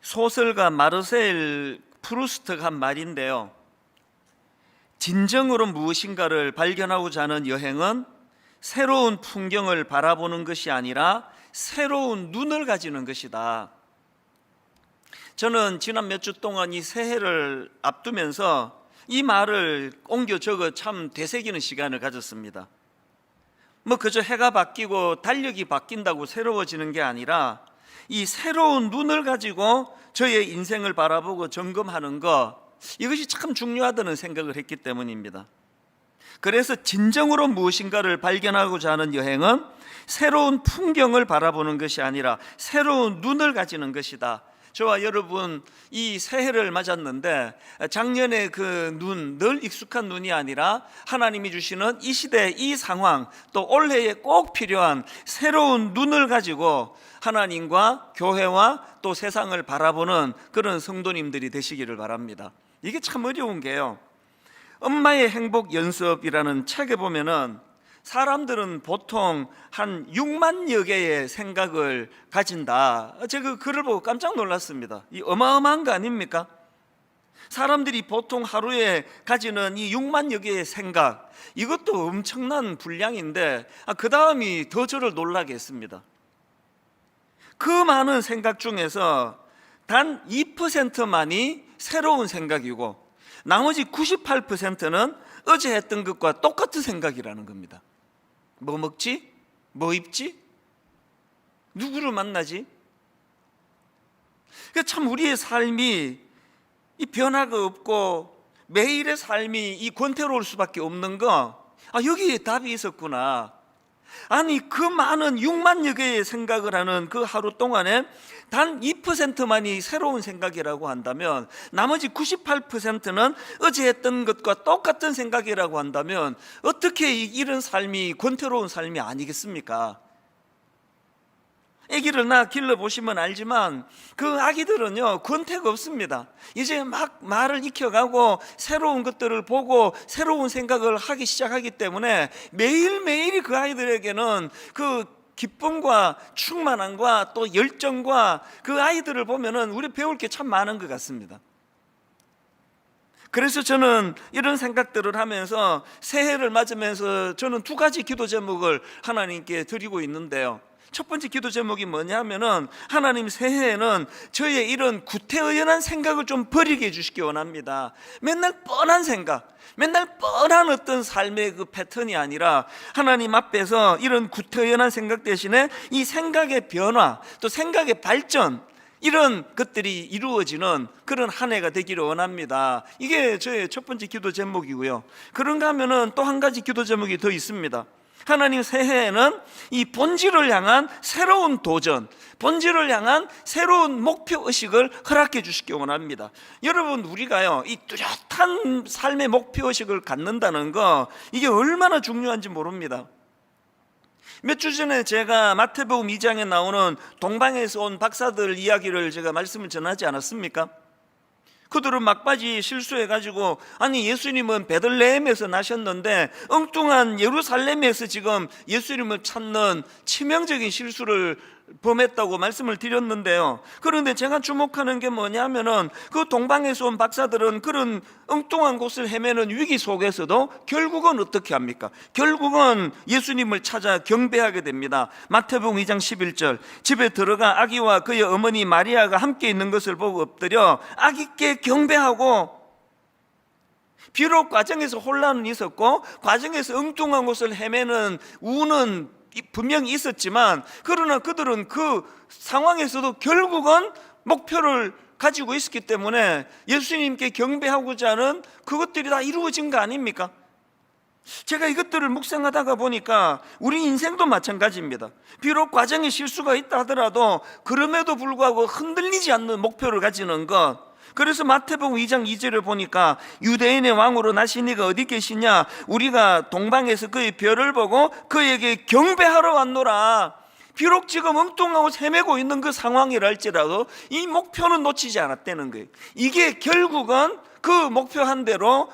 소설가 마르셀 프루스트가 한 말인데요, 진정으로 무엇인가를 발견하고자 하는 여행은 새로운 풍경을 바라보는 것이 아니라 새로운 눈을 가지는 것이다. 저는 지난 몇 주 동안 이 새해를 앞두면서 이 말을 옮겨 적어 참 되새기는 시간을 가졌습니다. 그저 해가 바뀌고 달력이 바뀐다고 새로워지는 게 아니라 이 새로운 눈을 가지고 저의 인생을 바라보고 점검하는 것, 이것이 참 중요하다는 생각을 했기 때문입니다. 그래서 진정으로 무엇인가를 발견하고자 하는 여행은 새로운 풍경을 바라보는 것이 아니라 새로운 눈을 가지는 것이다. 저와 여러분 이 새해를 맞았는데 작년에 그 눈, 늘 익숙한 눈이 아니라 하나님이 주시는 이 시대, 이 상황, 또 올해에 꼭 필요한 새로운 눈을 가지고 하나님과 교회와 또 세상을 바라보는 그런 성도님들이 되시기를 바랍니다. 이게 참 어려운 게요, 엄마의 행복 연습이라는 책에 보면은 사람들은 보통 한 6만여 개의 생각을 가진다. 제가 그 글을 보고 깜짝 놀랐습니다. 이 어마어마한 거 아닙니까? 사람들이 보통 하루에 가지는 이 6만여 개의 생각, 이것도 엄청난 분량인데 그 다음이 더 저를 놀라게 했습니다. 그 많은 생각 중에서 단 2%만이 새로운 생각이고 나머지 98%는 어제 했던 것과 똑같은 생각이라는 겁니다. 뭐 먹지? 뭐 입지? 누구를 만나지? 참 우리의 삶이 이 변화가 없고 매일의 삶이 이 권태로울 수밖에 없는 거, 여기에 답이 있었구나. 아니 그 많은 6만여 개의 생각을 하는 그 하루 동안에 단 2%만이 새로운 생각이라고 한다면 나머지 98%는 어제 했던 것과 똑같은 생각이라고 한다면 어떻게 이런 삶이 권태로운 삶이 아니겠습니까? 아기를 길러보시면 알지만 그 아기들은요 권태가 없습니다. 이제 막 말을 익혀가고 새로운 것들을 보고 새로운 생각을 하기 시작하기 때문에 매일매일이 그 아이들에게는 그 기쁨과 충만함과 또 열정과 그 아이들을 보면은 우리 배울 게 참 많은 것 같습니다. 그래서 저는 이런 생각들을 하면서 새해를 맞으면서 저는 두 가지 기도 제목을 하나님께 드리고 있는데요, 첫 번째 기도 제목이 뭐냐면은 하나님 새해에는 저의 이런 구태의연한 생각을 좀 버리게 해주시기 원합니다. 맨날 뻔한 생각, 맨날 뻔한 어떤 삶의 그 패턴이 아니라 하나님 앞에서 이런 구태의연한 생각 대신에 이 생각의 변화, 또 생각의 발전, 이런 것들이 이루어지는 그런 한 해가 되기를 원합니다. 이게 저의 첫 번째 기도 제목이고요. 그런가 하면은 또 한 가지 기도 제목이 더 있습니다. 하나님 새해에는 이 본질을 향한 새로운 도전, 본질을 향한 새로운 목표의식을 허락해 주시기 원합니다. 여러분, 우리가요 이 뚜렷한 삶의 목표의식을 갖는다는 거, 이게 얼마나 중요한지 모릅니다. 몇 주 전에 제가 마태복음 2장에 나오는 동방에서 온 박사들 이야기를 제가 말씀을 전하지 않았습니까? 그들은 막바지 실수해가지고 아니 예수님은 베들레헴에서 나셨는데 엉뚱한 예루살렘에서 지금 예수님을 찾는 치명적인 실수를 범했다고 말씀을 드렸는데요, 그런데 제가 주목하는 게 뭐냐면은 그 동방에서 온 박사들은 그런 엉뚱한 곳을 헤매는 위기 속에서도 결국은 어떻게 합니까? 결국은 예수님을 찾아 경배하게 됩니다. 마태복음 2장 11절, 집에 들어가 아기와 그의 어머니 마리아가 함께 있는 것을 보고 엎드려 아기께 경배하고, 비록 과정에서 혼란은 있었고 과정에서 엉뚱한 곳을 헤매는 우는 분명히 있었지만 그러나 그들은 그 상황에서도 결국은 목표를 가지고 있었기 때문에 예수님께 경배하고자 하는 그것들이 다 이루어진 거 아닙니까? 제가 이것들을 묵상하다가 보니까 우리 인생도 마찬가지입니다. 비록 과정에 실수가 있다 하더라도 그럼에도 불구하고 흔들리지 않는 목표를 가지는 것, 그래서 마태복음 2장 2절을 보니까 유대인의 왕으로 나신 이가 어디 계시냐, 우리가 동방에서 그의 별을 보고 그에게 경배하러 왔노라. 비록 지금 엉뚱하고 헤매고 있는 그 상황이라 할지라도 이 목표는 놓치지 않았다는 거예요. 이게 결국은 그 목표한 대로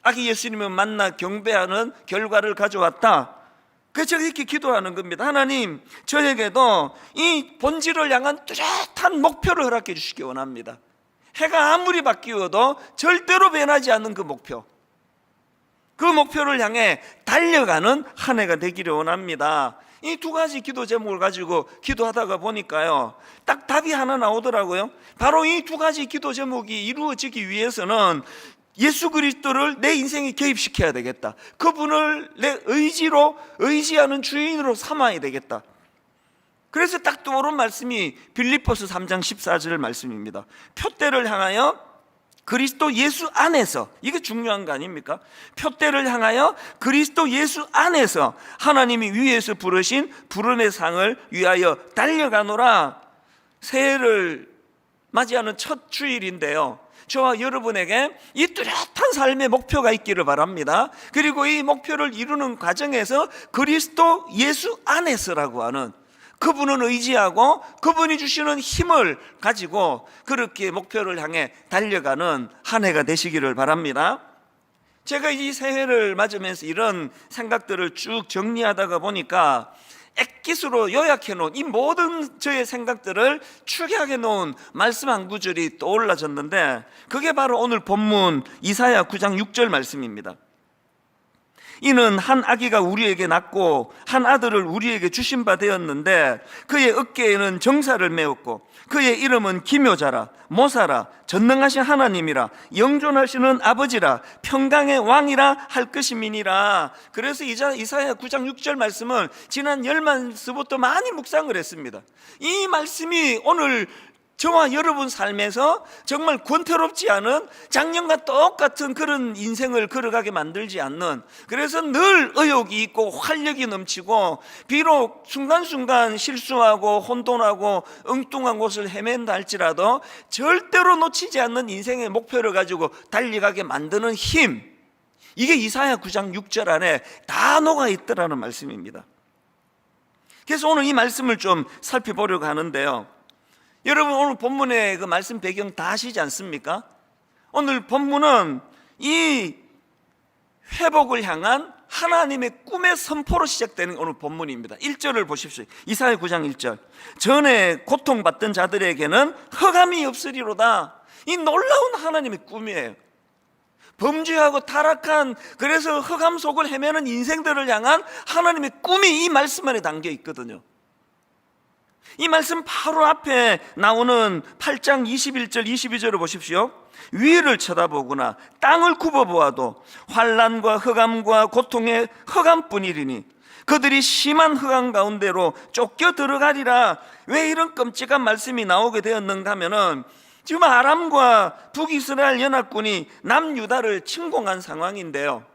아기 예수님을 만나 경배하는 결과를 가져왔다. 그래서 제가 이렇게 기도하는 겁니다. 하나님, 저에게도 이 본질을 향한 뚜렷한 목표를 허락해 주시기 원합니다. 해가 아무리 바뀌어도 절대로 변하지 않는 그 목표, 그 목표를 향해 달려가는 한 해가 되기를 원합니다. 이 두 가지 기도 제목을 가지고 기도하다가 보니까요, 딱 답이 하나 나오더라고요. 바로 이 두 가지 기도 제목이 이루어지기 위해서는 예수 그리스도를 내 인생에 개입시켜야 되겠다. 그분을 내 의지하는 주인으로 삼아야 되겠다. 그래서 딱 떠오른 말씀이 빌립보서 3장 14절 말씀입니다. 표대를 향하여 그리스도 예수 안에서, 이게 중요한 거 아닙니까? 표대를 향하여 그리스도 예수 안에서 하나님이 위에서 부르신 부름의 상을 위하여 달려가노라. 새해를 맞이하는 첫 주일인데요, 저와 여러분에게 이 뚜렷한 삶의 목표가 있기를 바랍니다. 그리고 이 목표를 이루는 과정에서 그리스도 예수 안에서라고 하는, 그분은 의지하고 그분이 주시는 힘을 가지고 그렇게 목표를 향해 달려가는 한 해가 되시기를 바랍니다. 제가 이 새해를 맞으면서 이런 생각들을 쭉 정리하다가 보니까 액기스로 요약해 놓은 이 모든 저의 생각들을 축약해 놓은 말씀 한 구절이 떠올라졌는데, 그게 바로 오늘 본문 이사야 9장 6절 말씀입니다. 이는 한 아기가 우리에게 낳고 한 아들을 우리에게 주신 바 되었는데 그의 어깨에는 정사를 메었고 그의 이름은 기묘자라, 모사라, 전능하신 하나님이라, 영존하시는 아버지라, 평강의 왕이라 할 것임이니라. 그래서 이사야 9장 6절 말씀을 지난 열만서부터 많이 묵상을 했습니다. 이 말씀이 오늘 저와 여러분 삶에서 정말 권태롭지 않은, 작년과 똑같은 그런 인생을 걸어가게 만들지 않는, 그래서 늘 의욕이 있고 활력이 넘치고 비록 순간순간 실수하고 혼돈하고 엉뚱한 곳을 헤맨다 할지라도 절대로 놓치지 않는 인생의 목표를 가지고 달려가게 만드는 힘, 이게 이사야 9장 6절 안에 다 녹아 있더라는 말씀입니다. 그래서 오늘 이 말씀을 좀 살펴보려고 하는데요, 여러분 오늘 본문의 그 말씀 배경 다 아시지 않습니까? 오늘 본문은 이 회복을 향한 하나님의 꿈의 선포로 시작되는 오늘 본문입니다. 1절을 보십시오. 이사야 9장 1절. 전에 고통받던 자들에게는 흑암이 없으리로다. 이 놀라운 하나님의 꿈이에요. 범죄하고 타락한, 그래서 흑암 속을 헤매는 인생들을 향한 하나님의 꿈이 이 말씀 안에 담겨 있거든요. 이 말씀 바로 앞에 나오는 8장 21절 22절을 보십시오. 위를 쳐다보거나 땅을 굽어보아도 환난과 흑암과 고통의 흑암뿐이리니 그들이 심한 흑암 가운데로 쫓겨 들어가리라. 왜 이런 끔찍한 말씀이 나오게 되었는가 하면은 지금 아람과 북이스라엘 연합군이 남유다를 침공한 상황인데요,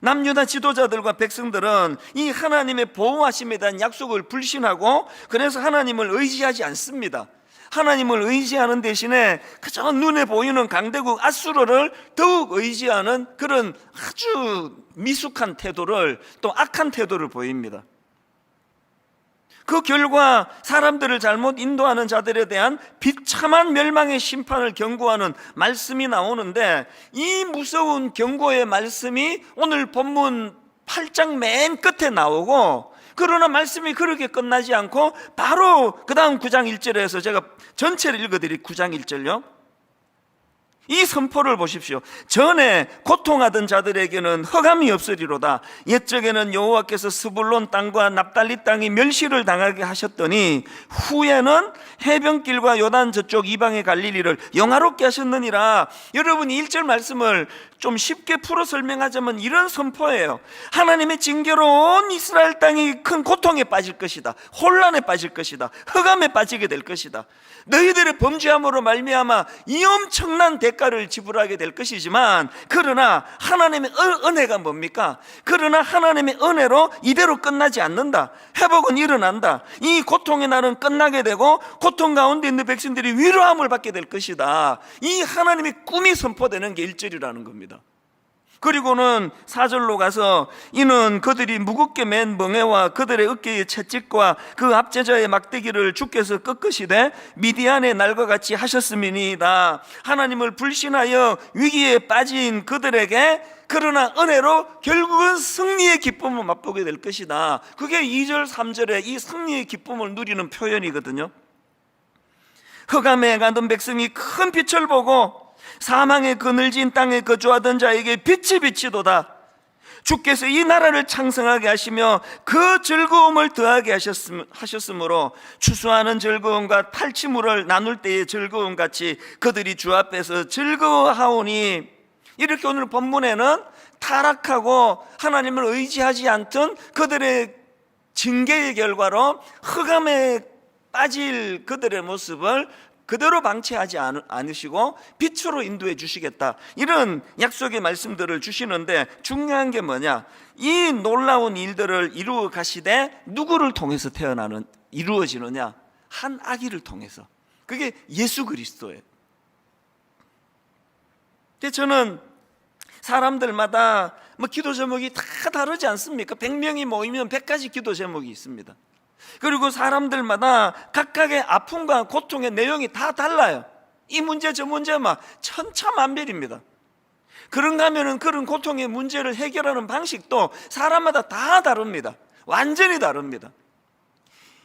남유다 지도자들과 백성들은 이 하나님의 보호하심에 대한 약속을 불신하고 그래서 하나님을 의지하지 않습니다. 하나님을 의지하는 대신에 그저 눈에 보이는 강대국 아수르를 더욱 의지하는 그런 아주 미숙한 태도를, 또 악한 태도를 보입니다. 그 결과 사람들을 잘못 인도하는 자들에 대한 비참한 멸망의 심판을 경고하는 말씀이 나오는데, 이 무서운 경고의 말씀이 오늘 본문 8장 맨 끝에 나오고, 그러나 말씀이 그렇게 끝나지 않고 바로 그 다음 9장 1절에서 제가 전체를 읽어드릴 9장 1절요, 이 선포를 보십시오. 전에 고통하던 자들에게는 흑암이 없으리로다. 옛적에는 여호와께서 스불론 땅과 납달리 땅이 멸시를 당하게 하셨더니 후에는 해변길과 요단 저쪽 이방의 갈릴리를 영화롭게 하셨느니라. 여러분, 1절 말씀을 좀 쉽게 풀어 설명하자면 이런 선포예요. 하나님의 징계로 온 이스라엘 땅이 큰 고통에 빠질 것이다, 혼란에 빠질 것이다, 흑암에 빠지게 될 것이다. 너희들의 범죄함으로 말미암아 이 엄청난 대가를 지불하게 될 것이지만, 그러나 하나님의 은혜가 뭡니까? 그러나 하나님의 은혜로 이대로 끝나지 않는다. 회복은 일어난다. 이 고통의 날은 끝나게 되고 고통 가운데 있는 백성들이 위로함을 받게 될 것이다. 이 하나님의 꿈이 선포되는 게 1절이라는 겁니다. 그리고는 4절로 가서 이는 그들이 무겁게 맨 멍에와 그들의 어깨의 채찍과 그 압제자의 막대기를 주께서 꺾으시되 미디안의 날과 같이 하셨음이니이다. 하나님을 불신하여 위기에 빠진 그들에게 그러나 은혜로 결국은 승리의 기쁨을 맛보게 될 것이다. 그게 2절 3절에 이 승리의 기쁨을 누리는 표현이거든요. 흑암에 행하던 백성이 큰 빛을 보고 사망의 그늘진 땅에 거주하던 자에게 빛이 비치도다. 주께서 이 나라를 창성하게 하시며 그 즐거움을 더하게 하셨으므로 추수하는 즐거움과 탈취물을 나눌 때의 즐거움 같이 그들이 주 앞에서 즐거워하오니. 이렇게 오늘 본문에는 타락하고 하나님을 의지하지 않던 그들의 징계의 결과로 흑암에 빠질 그들의 모습을 그대로 방치하지 않으시고 빛으로 인도해 주시겠다, 이런 약속의 말씀들을 주시는데, 중요한 게 뭐냐? 이 놀라운 일들을 이루어 가시되 누구를 통해서 이루어지느냐? 한 아기를 통해서. 그게 예수 그리스도예요. 저는 사람들마다 기도 제목이 다 다르지 않습니까? 100명이 모이면 100가지 기도 제목이 있습니다. 그리고 사람들마다 각각의 아픔과 고통의 내용이 다 달라요. 이 문제 저 문제 천차만별입니다. 그런가 하면은 그런 고통의 문제를 해결하는 방식도 사람마다 다 다릅니다. 완전히 다릅니다.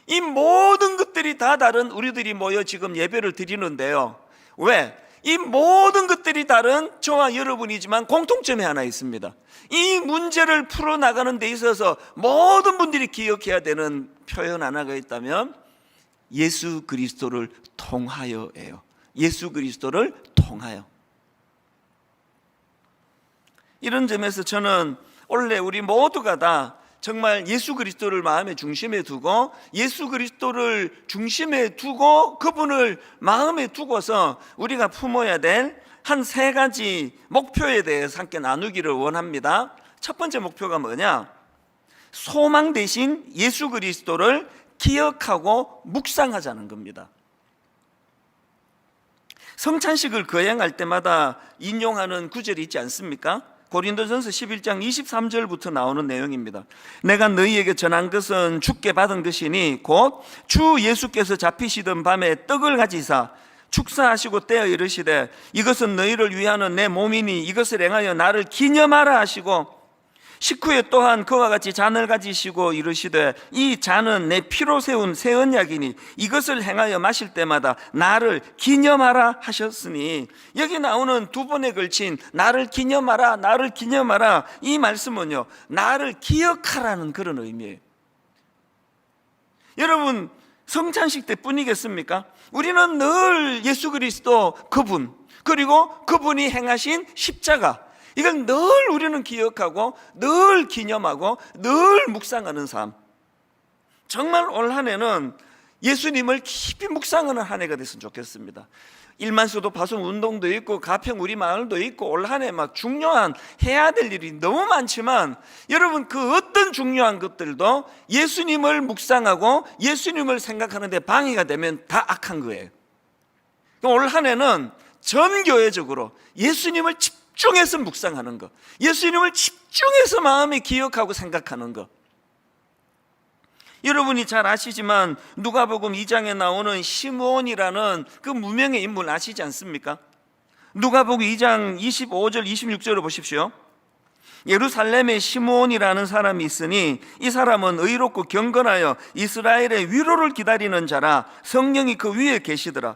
이 모든 것들이 다 다른 우리들이 모여 지금 예배를 드리는데요. 왜? 이 모든 것들이 다른 저와 여러분이지만 공통점이 하나 있습니다. 이 문제를 풀어나가는 데 있어서 모든 분들이 기억해야 되는 표현 하나가 있다면 예수 그리스도를 통하여예요. 예수 그리스도를 통하여. 이런 점에서 저는 원래 우리 모두가 다 정말 예수 그리스도를 마음의 중심에 두고, 예수 그리스도를 중심에 두고 그분을 마음에 두고서 우리가 품어야 될 한 3가지 목표에 대해서 함께 나누기를 원합니다. 첫 번째 목표가 뭐냐? 소망 대신 예수 그리스도를 기억하고 묵상하자는 겁니다. 성찬식을 거행할 때마다 인용하는 구절이 있지 않습니까? 고린도전서 11장 23절부터 나오는 내용입니다. 내가 너희에게 전한 것은 주께 받은 것이니 곧 주 예수께서 잡히시던 밤에 떡을 가지사 축사하시고 떼어 이르시되 이것은 너희를 위하는 내 몸이니 이것을 행하여 나를 기념하라 하시고, 식후에 또한 그와 같이 잔을 가지시고 이르시되 이 잔은 내 피로 세운 새 언약이니 이것을 행하여 마실 때마다 나를 기념하라 하셨으니, 여기 나오는 2번에 걸친 나를 기념하라, 나를 기념하라, 이 말씀은요, 나를 기억하라는 그런 의미예요. 여러분, 성찬식 때뿐이겠습니까? 우리는 늘 예수 그리스도 그분, 그리고 그분이 행하신 십자가, 이걸 늘 우리는 기억하고 늘 기념하고 늘 묵상하는 삶. 정말 올 한 해는 예수님을 깊이 묵상하는 한 해가 됐으면 좋겠습니다. 일만수도 파송 운동도 있고 가평 우리 마을도 있고 올 한 해 중요한 해야 될 일이 너무 많지만, 여러분 그 어떤 중요한 것들도 예수님을 묵상하고 예수님을 생각하는데 방해가 되면 다 악한 거예요. 올 한 해는 전 교회적으로 예수님을 집중해서 묵상하는 것, 예수님을 집중해서 마음에 기억하고 생각하는 것. 여러분이 잘 아시지만 누가복음 2장에 나오는 시므온이라는 그 무명의 인물 아시지 않습니까? 누가복음 2장 25절 26절을 보십시오. 예루살렘에 시므온이라는 사람이 있으니 이 사람은 의롭고 경건하여 이스라엘의 위로를 기다리는 자라, 성령이 그 위에 계시더라.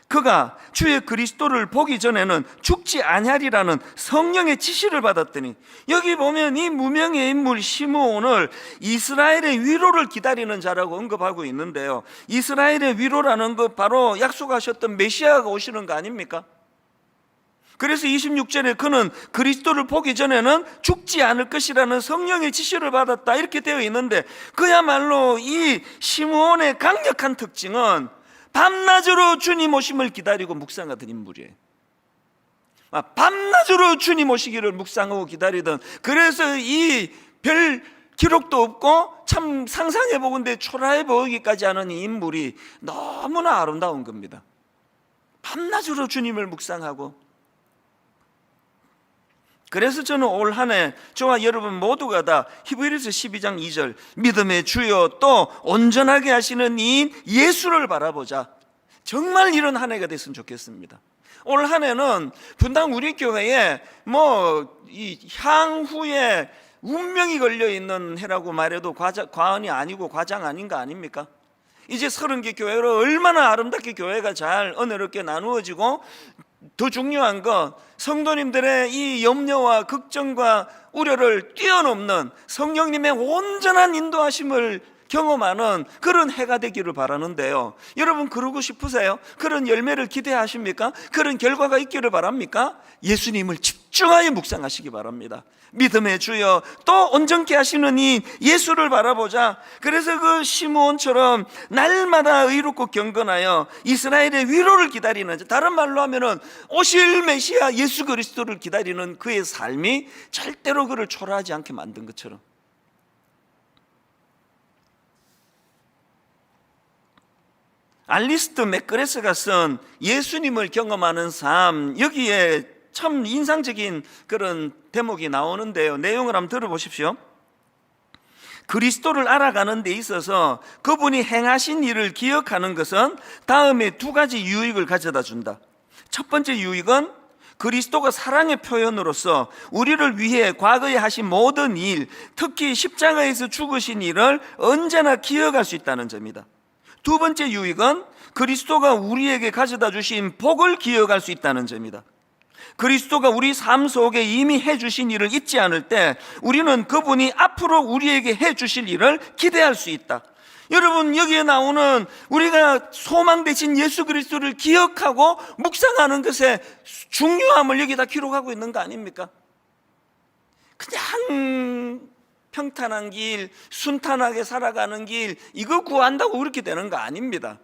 그가 주의 그리스도를 보기 전에는 죽지 아니하리라는 성령의 지시를 받았더니, 여기 보면 이 무명의 인물 시므온을 이스라엘의 위로를 기다리는 자라고 언급하고 있는데요, 이스라엘의 위로라는 것 바로 약속하셨던 메시아가 오시는 거 아닙니까? 그래서 26절에 그는 그리스도를 보기 전에는 죽지 않을 것이라는 성령의 지시를 받았다, 이렇게 되어 있는데, 그야말로 이 시므온의 강력한 특징은 밤낮으로 주님 오심을 기다리고 묵상하던 인물이에요. 밤낮으로 주님 오시기를 묵상하고 기다리던, 그래서 이 별 기록도 없고 참 상상해 보건대 초라해 보이기까지 하는 이 인물이 너무나 아름다운 겁니다. 밤낮으로 주님을 묵상하고. 그래서 저는 올 한 해 저와 여러분 모두가 다 히브리서 12장 2절 믿음의 주요 또 온전하게 하시는 이인 예수를 바라보자, 정말 이런 한 해가 됐으면 좋겠습니다. 올 한 해는 분당 우리 교회에 이 향후에 운명이 걸려 있는 해라고 말해도 과언이 아니고 과장 아닌 거 아닙니까? 이제 30개 교회로 얼마나 아름답게 교회가 잘 은혜롭게 나누어지고, 더 중요한 건 성도님들의 이 염려와 걱정과 우려를 뛰어넘는 성령님의 온전한 인도하심을 경험하는 그런 해가 되기를 바라는데요, 여러분 그러고 싶으세요? 그런 열매를 기대하십니까? 그런 결과가 있기를 바랍니까? 예수님을 집중하여 묵상하시기 바랍니다. 믿음의 주여, 또 온전케 하시는 이 예수를 바라보자. 그래서 그 시므온처럼 날마다 의롭고 경건하여 이스라엘의 위로를 기다리는, 다른 말로 하면은 오실 메시아 예수 그리스도를 기다리는 그의 삶이 절대로 그를 초라하지 않게 만든 것처럼, 알리스트 맥그레스가 쓴 예수님을 경험하는 삶, 여기에 참 인상적인 그런 대목이 나오는데요, 내용을 한번 들어보십시오. 그리스도를 알아가는 데 있어서 그분이 행하신 일을 기억하는 것은 다음에 두 가지 유익을 가져다 준다. 첫 번째 유익은 그리스도가 사랑의 표현으로서 우리를 위해 과거에 하신 모든 일, 특히 십자가에서 죽으신 일을 언제나 기억할 수 있다는 점이다. 두 번째 유익은 그리스도가 우리에게 가져다 주신 복을 기억할 수 있다는 점이다. 그리스도가 우리 삶 속에 이미 해주신 일을 잊지 않을 때 우리는 그분이 앞으로 우리에게 해주실 일을 기대할 수 있다. 여러분, 여기에 나오는 우리가 소망 되신 예수 그리스도를 기억하고 묵상하는 것의 중요함을 여기다 기록하고 있는 거 아닙니까? 그냥 평탄한 길, 순탄하게 살아가는 길, 이거 구한다고 그렇게 되는 거 아닙니다.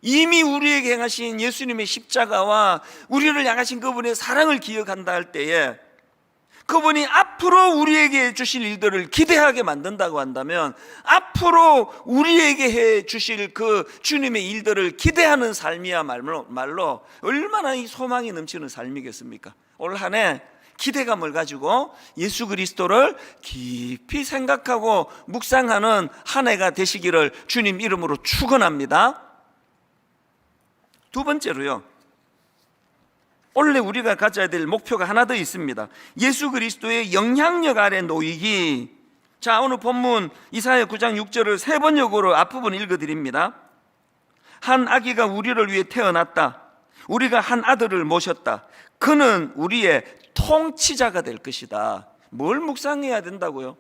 이미 우리에게 행하신 예수님의 십자가와 우리를 향하신 그분의 사랑을 기억한다 할 때에, 그분이 앞으로 우리에게 해주실 일들을 기대하게 만든다고 한다면, 앞으로 우리에게 해주실 그 주님의 일들을 기대하는 삶이야말로 얼마나 이 소망이 넘치는 삶이겠습니까? 올 한 해 기대감을 가지고 예수 그리스도를 깊이 생각하고 묵상하는 한 해가 되시기를 주님 이름으로 축원합니다. 두 번째로요, 원래 우리가 가져야 될 목표가 하나 더 있습니다. 예수 그리스도의 영향력 아래 놓이기. 자, 오늘 본문 이사야 9장 6절을 세 번역으로 앞부분 읽어드립니다. 한 아기가 우리를 위해 태어났다. 우리가 한 아들을 모셨다. 그는 우리의 통치자가 될 것이다. 뭘 묵상해야 된다고요?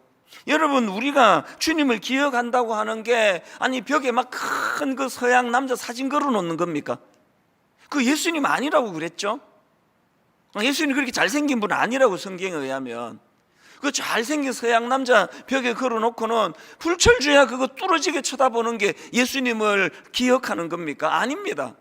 여러분, 우리가 주님을 기억한다고 하는 게 아니 벽에 막 큰 그 서양 남자 사진 걸어놓는 겁니까? 그 예수님 아니라고 그랬죠? 예수님 그렇게 잘생긴 분 아니라고 성경에 의하면. 그 잘생긴 서양 남자 벽에 걸어놓고는 불철주야 그거 뚫어지게 쳐다보는 게 예수님을 기억하는 겁니까? 아닙니다.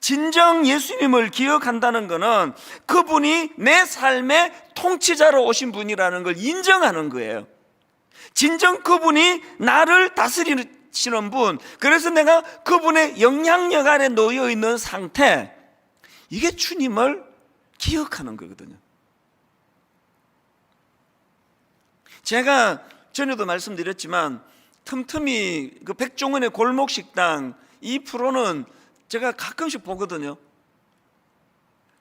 진정 예수님을 기억한다는 것은 그분이 내 삶의 통치자로 오신 분이라는 걸 인정하는 거예요. 진정 그분이 나를 다스리시는 분, 그래서 내가 그분의 영향력 아래 놓여 있는 상태, 이게 주님을 기억하는 거거든요. 제가 전에도 말씀드렸지만 틈틈이 그 백종원의 골목식당, 이 프로는 제가 가끔씩 보거든요.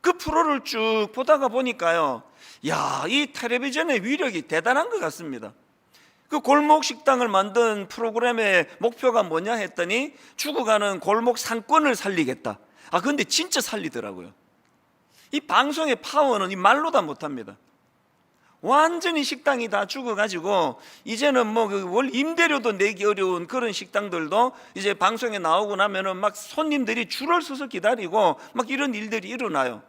그 프로를 쭉 보다가 보니까요, 야, 이 텔레비전의 위력이 대단한 것 같습니다. 그 골목 식당을 만든 프로그램의 목표가 뭐냐 했더니 죽어가는 골목 상권을 살리겠다. 아, 근데 진짜 살리더라고요. 이 방송의 파워는 이 말로 다 못합니다. 완전히 식당이 다 죽어가지고 이제는 뭐 그 월 임대료도 내기 어려운 그런 식당들도 이제 방송에 나오고 나면은 막 손님들이 줄을 서서 기다리고 막 이런 일들이 일어나요.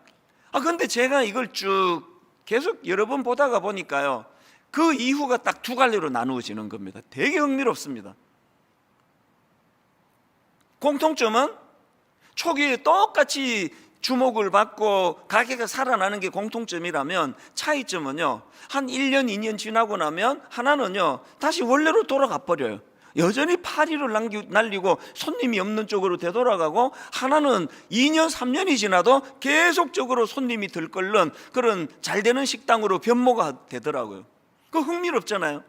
아, 근데 제가 이걸 쭉 계속 여러 번 보다가 보니까요, 그 이후가 딱 두 갈래로 나누어지는 겁니다. 되게 흥미롭습니다. 공통점은 초기에 똑같이 주목을 받고 가게가 살아나는 게 공통점이라면, 차이점은요, 한 1년 2년 지나고 나면 하나는요 다시 원래로 돌아가 버려요. 여전히 파리를 날리고 손님이 없는 쪽으로 되돌아가고, 하나는 2년 3년이 지나도 계속적으로 손님이 들끓는 그런 잘 되는 식당으로 변모가 되더라고요. 그 흥미롭잖아요.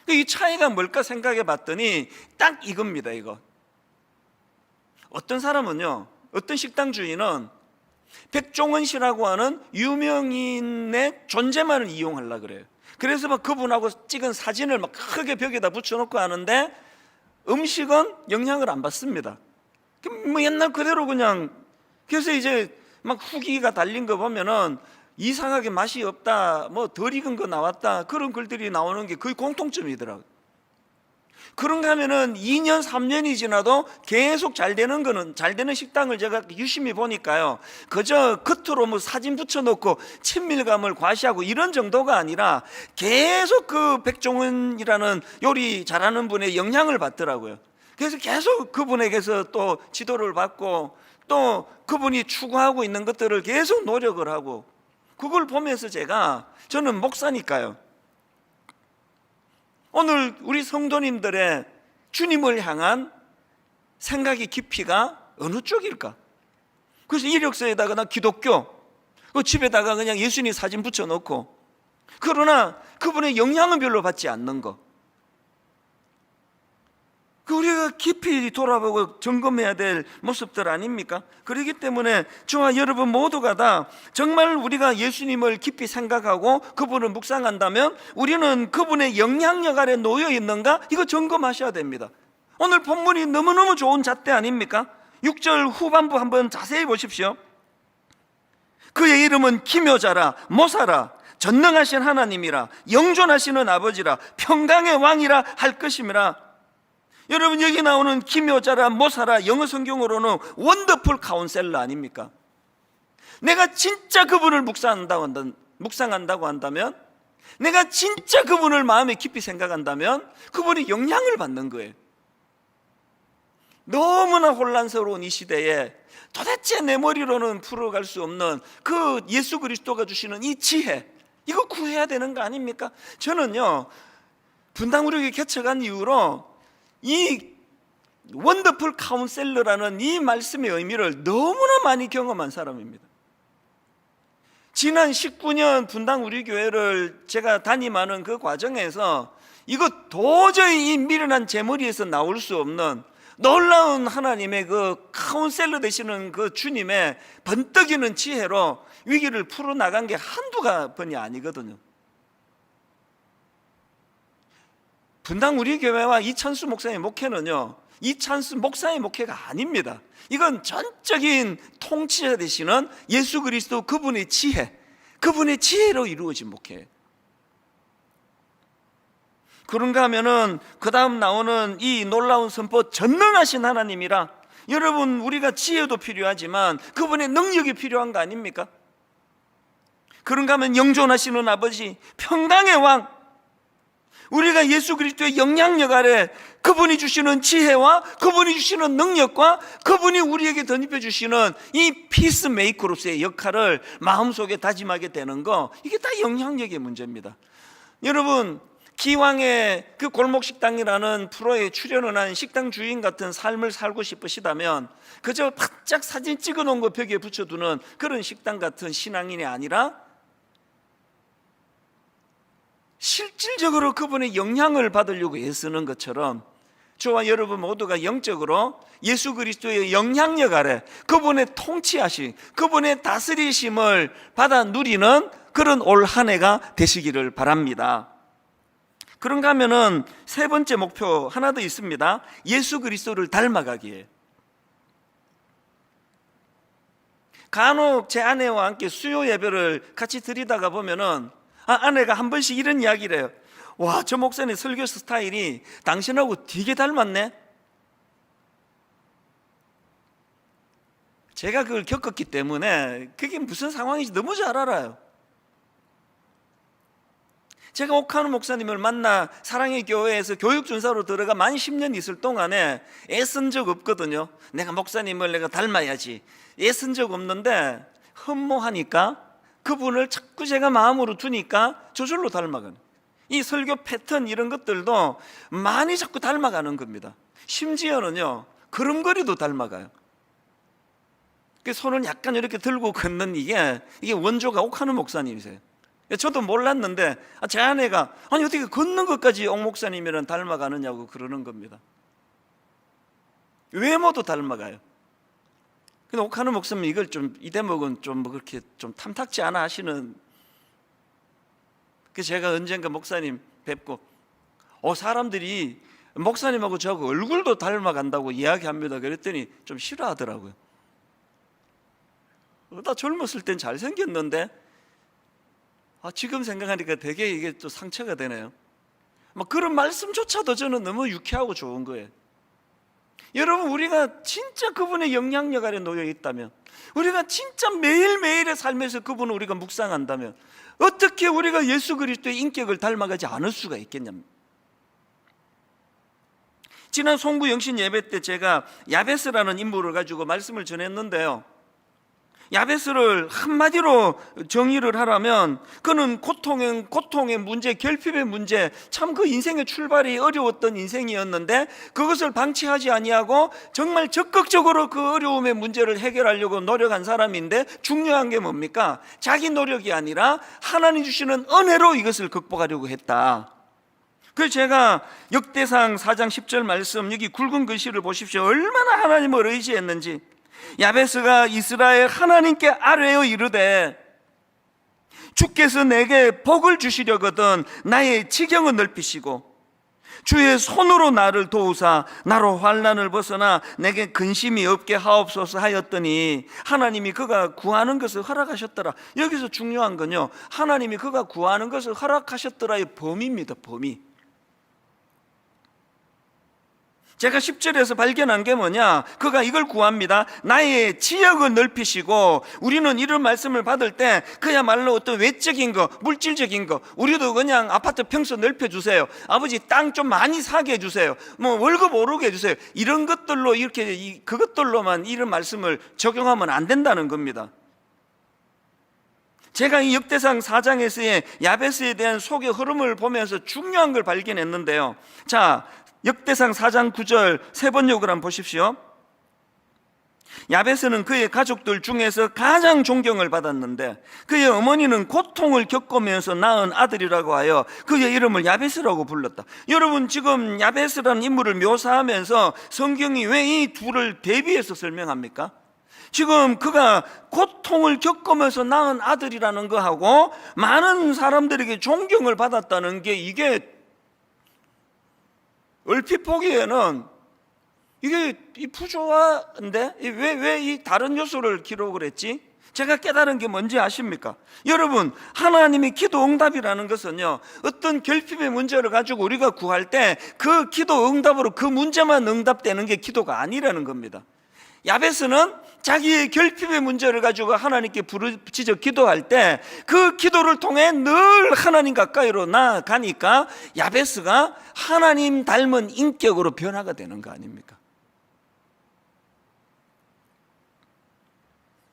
이 차이가 뭘까 생각해 봤더니 딱 이겁니다. 이거 어떤 사람은요 어떤 식당 주인은 백종원 씨라고 하는 유명인의 존재만을 이용하려고 그래요. 그래서 막 그분하고 찍은 사진을 막 크게 벽에다 붙여놓고 하는데 음식은 영향을 안 받습니다. 뭐 옛날 그대로 그냥. 그래서 이제 막 후기가 달린 거 보면은 이상하게 맛이 없다, 뭐 덜 익은 거 나왔다, 그런 글들이 나오는 게 거의 공통점이더라고요. 그런가 하면은 2년 3년이 지나도 계속 잘 되는 거는, 잘 되는 식당을 제가 유심히 보니까요, 그저 겉으로 뭐 사진 붙여놓고 친밀감을 과시하고 이런 정도가 아니라 계속 그 백종원이라는 요리 잘하는 분의 영향을 받더라고요. 그래서 계속 그분에게서 또 지도를 받고 또 그분이 추구하고 있는 것들을 계속 노력을 하고, 그걸 보면서 저는 목사니까요, 오늘 우리 성도님들의 주님을 향한 생각의 깊이가 어느 쪽일까? 그래서 이력서에다가 나 기독교, 그 집에다가 그냥 예수님 사진 붙여놓고, 그러나 그분의 영향은 별로 받지 않는 거, 우리가 깊이 돌아보고 점검해야 될 모습들 아닙니까? 그렇기 때문에 저와 여러분 모두가 다 정말 우리가 예수님을 깊이 생각하고 그분을 묵상한다면 우리는 그분의 영향력 아래 놓여 있는가? 이거 점검하셔야 됩니다. 오늘 본문이 너무너무 좋은 잣대 아닙니까? 6절 후반부 한번 자세히 보십시오. 그의 이름은 기묘자라, 모사라, 전능하신 하나님이라, 영존하시는 아버지라, 평강의 왕이라 할 것임이라. 여러분, 여기 나오는 기묘자라, 모사라, 영어 성경으로는 원더풀 카운셀러 아닙니까? 내가 진짜 그분을 묵상한다고 한다면, 내가 진짜 그분을 마음에 깊이 생각한다면 그분이 영향을 받는 거예요. 너무나 혼란스러운 이 시대에 도대체 내 머리로는 풀어갈 수 없는 그 예수 그리스도가 주시는 이 지혜, 이거 구해야 되는 거 아닙니까? 저는요, 분당우력이 개척한 이후로 이 원더풀 카운셀러라는 이 말씀의 의미를 너무나 많이 경험한 사람입니다. 지난 19년 분당 우리 교회를 제가 담임하는 그 과정에서 이거 도저히 이 미련한 제 머리에서 나올 수 없는 놀라운 하나님의 그 카운셀러 되시는 그 주님의 번뜩이는 지혜로 위기를 풀어나간 게 한두 번이 아니거든요. 분당 우리 교회와 이찬수 목사의 목회는요, 이찬수 목사의 목회가 아닙니다. 이건 전적인 통치자 되시는 예수 그리스도 그분의 지혜, 그분의 지혜로 이루어진 목회예요. 그런가 하면은 그 다음 나오는 이 놀라운 선포, 전능하신 하나님이라. 여러분, 우리가 지혜도 필요하지만 그분의 능력이 필요한 거 아닙니까? 그런가 하면 영존하시는 아버지, 평강의 왕, 우리가 예수 그리스도의 영향력 아래 그분이 주시는 지혜와 그분이 주시는 능력과 그분이 우리에게 덧입혀 주시는 이 피스메이커로서의 역할을 마음속에 다짐하게 되는 거, 이게 다 영향력의 문제입니다. 여러분, 기왕의 그 골목식당이라는 프로에 출연을 한 식당 주인 같은 삶을 살고 싶으시다면 그저 바짝 사진 찍어놓은 거 벽에 붙여두는 그런 식당 같은 신앙인이 아니라 실질적으로 그분의 영향을 받으려고 애쓰는 것처럼 저와 여러분 모두가 영적으로 예수 그리스도의 영향력 아래 그분의 통치하심, 그분의 다스리심을 받아 누리는 그런 올 한 해가 되시기를 바랍니다. 그런가 하면은 세 번째 목표 하나 더 있습니다. 예수 그리스도를 닮아가기에. 간혹 제 아내와 함께 수요 예배를 같이 드리다가 보면은 아내가 한 번씩 이런 이야기를 해요. 와, 저 목사님 설교 스타일이 당신하고 되게 닮았네. 제가 그걸 겪었기 때문에 그게 무슨 상황인지 너무 잘 알아요. 제가 옥하는 목사님을 만나 사랑의 교회에서 교육준사로 들어가 만 10년 있을 동안에 애쓴 적 없거든요. 내가 목사님을 내가 닮아야지, 애쓴 적 없는데 흠모하니까 그분을 자꾸 제가 마음으로 두니까 저절로 닮아가는, 이 설교 패턴 이런 것들도 많이 자꾸 닮아가는 겁니다. 심지어는요, 걸음걸이도 닮아가요. 손을 약간 이렇게 들고 걷는 이게 원조가 옥하는 목사님이세요. 저도 몰랐는데 제 아내가 아니 어떻게 걷는 것까지 옥 목사님이랑 닮아가느냐고 그러는 겁니다. 외모도 닮아가요. 근데 옥하는 목사님 이걸 좀, 이 대목은 좀 뭐 그렇게 좀 탐탁지 않아 하시는. 그 제가 언젠가 목사님 뵙고 사람들이 목사님하고 저하고 얼굴도 닮아간다고 이야기합니다. 그랬더니 좀 싫어하더라고요. 나 젊었을 땐 잘생겼는데 지금 생각하니까 되게 이게 또 상처가 되네요. 막 그런 말씀조차도 저는 너무 유쾌하고 좋은 거예요. 여러분, 우리가 진짜 그분의 영향력 아래 놓여 있다면, 우리가 진짜 매일매일의 삶에서 그분을 우리가 묵상한다면 어떻게 우리가 예수 그리스도의 인격을 닮아가지 않을 수가 있겠냐면, 지난 송구 영신 예배 때 제가 야베스라는 인물을 가지고 말씀을 전했는데요, 야베스를 한마디로 정의를 하라면 그는 고통의 문제, 결핍의 문제, 참 그 인생의 출발이 어려웠던 인생이었는데 그것을 방치하지 아니하고 정말 적극적으로 그 어려움의 문제를 해결하려고 노력한 사람인데, 중요한 게 뭡니까? 자기 노력이 아니라 하나님 주시는 은혜로 이것을 극복하려고 했다. 그래서 제가 역대상 4장 10절 말씀, 여기 굵은 글씨를 보십시오. 얼마나 하나님을 의지했는지. 야베스가 이스라엘 하나님께 아뢰어 이르되, 주께서 내게 복을 주시려거든 나의 지경을 넓히시고 주의 손으로 나를 도우사 나로 환난을 벗어나 내게 근심이 없게 하옵소서 하였더니 하나님이 그가 구하는 것을 허락하셨더라. 여기서 중요한 건요, 하나님이 그가 구하는 것을 허락하셨더라의 범위입니다. 범위. 제가 10절에서 발견한 게 뭐냐, 그가 이걸 구합니다. 나의 지역을 넓히시고. 우리는 이런 말씀을 받을 때 그야말로 어떤 외적인 거, 물질적인 거, 우리도 그냥 아파트 평수 넓혀주세요, 아버지 땅 좀 많이 사게 해주세요, 뭐 월급 오르게 해주세요, 이런 것들로 이렇게 그것들로만 이런 말씀을 적용하면 안 된다는 겁니다. 제가 이 역대상 4장에서의 야베스에 대한 속의 흐름을 보면서 중요한 걸 발견했는데요. 자, 역대상 4장 9절 세 번역을 한번 보십시오. 야베스는 그의 가족들 중에서 가장 존경을 받았는데 그의 어머니는 고통을 겪으면서 낳은 아들이라고 하여 그의 이름을 야베스라고 불렀다. 여러분, 지금 야베스라는 인물을 묘사하면서 성경이 왜 이 둘을 대비해서 설명합니까? 지금 그가 고통을 겪으면서 낳은 아들이라는 거하고 많은 사람들에게 존경을 받았다는 게, 이게 얼핏 보기에는 이게 부조화인데 왜 이 다른 요소를 기록을 했지? 제가 깨달은 게 뭔지 아십니까? 여러분, 하나님의 기도 응답이라는 것은요, 어떤 결핍의 문제를 가지고 우리가 구할 때 그 기도 응답으로 그 문제만 응답되는 게 기도가 아니라는 겁니다. 야베스는 자기의 결핍의 문제를 가지고 하나님께 부르짖어 기도할 때 그 기도를 통해 늘 하나님 가까이로 나아가니까 야베스가 하나님 닮은 인격으로 변화가 되는 거 아닙니까?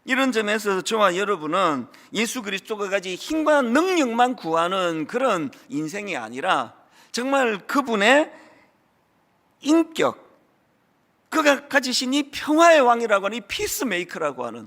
이런 점에서 저와 여러분은 예수 그리스도가 가진 힘과 능력만 구하는 그런 인생이 아니라 정말 그분의 인격, 그가 가지신 이 평화의 왕이라고 하는 이 피스메이커라고 하는,